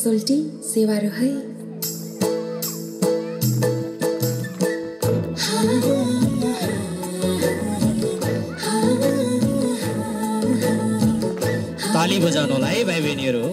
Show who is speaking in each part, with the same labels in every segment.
Speaker 1: सोल्टी सेवारो है
Speaker 2: ताली बजाउनुलाई भाइ बहिनीहरू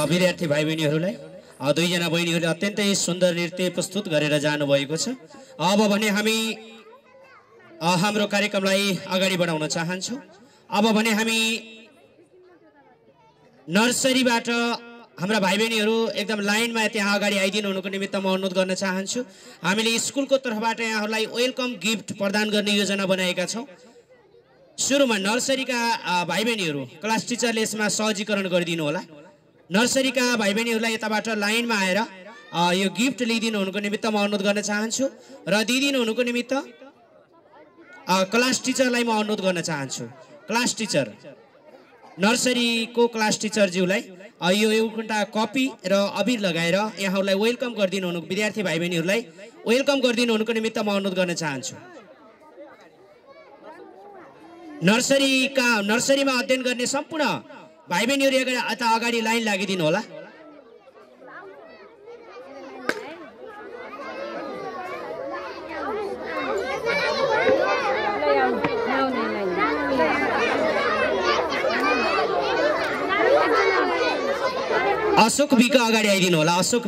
Speaker 2: विद्यार्थी भाइ बहिनीहरूलाई दुईजना बहिनीहरूले अत्यन्तै सुन्दर नृत्य प्रस्तुत गरेर जानुभएको छ। अब भने हामी हाम्रो कार्यक्रमलाई अगाडि बढाउन चाहन्छौँ। अब भने हामी नर्सरीबाट हाम्रा भाइ बहिनीहरू एकदम लाइनमा त्यहाँ अगाडि आइदिनु हुनुको निमित्त म अनुरोध गर्न चाहन्छु। हामीले स्कुलको तर्फबाट यहाँहरूलाई वेलकम गिफ्ट प्रदान गर्ने योजना बनाएका छौँ। सुरुमा नर्सरीका भाइ बहिनीहरू क्लास टिचरले यसमा सहजीकरण गरिदिनु होला। नर्सरीका भाइ बहिनीहरूलाई यताबाट लाइनमा आएर यो गिफ्ट लिइदिनु हुनुको निमित्त म अनुरोध गर्न चाहन्छु र दिइदिनु हुनुको निमित्त क्लास टिचरलाई म अनुरोध गर्न चाहन्छु। क्लास टिचर नर्सरीको क्लास टिचरज्यूलाई यो एउटा कपी र अबिर लगाएर यहाँहरूलाई वेलकम गरिदिनु हुनु विद्यार्थी भाइ बहिनीहरूलाई वेलकम गरिदिनु हुनुको निमित्त म अनुरोध गर्न चाहन्छु। नर्सरीमा अध्ययन गर्ने सम्पूर्ण भाइ बहिनीहरू यता अगाडि लाइन लागिदिनु होला। अशोक बिका अगाडि आइदिनु होला। अशोक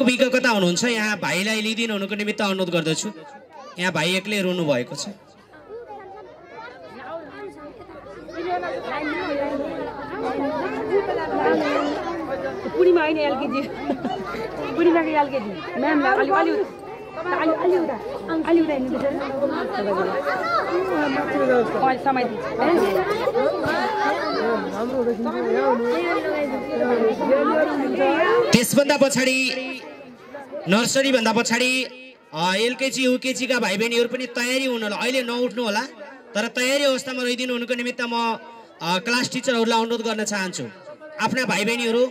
Speaker 2: बिका कता हुनुहुन्छ? यहाँ भाइलाई लिइदिनु हुनुको निमित्त अनुरोध गर्दछु। यहाँ भाइ एक्लै रोनु भएको छ। त्यसभन्दा पछाडि नर्सरी भन्दा पछाडि एलकेजी युकेजी का भाइ बहिनीहरू पनि तयारी हुनु होला। अहिले नउठ्नु होला, तर तयारी अवस्थामा रहिदिनु हुनुको निमित्त म क्लास टिचरहरूलाई अनुरोध गर्न चाहन्छु। आफ्ना भाइ बहिनीहरू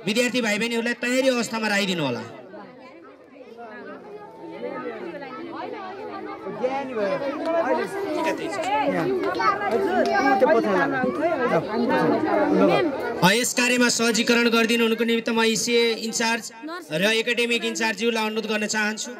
Speaker 2: विद्यार्थी भाइ बहिनीहरूलाई तयारी अवस्थामा राखिदिनु होला। यस कार्यमा सहजीकरण गरिदिनु हुनुको निमित्त म इसिए इन्चार्ज र एकाडेमिक इन्चार्जज्यूलाई अनुरोध गर्न चाहन्छु।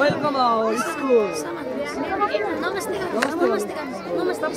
Speaker 1: Welcome our school.
Speaker 3: नमस्ते नमस्ते नमस्ते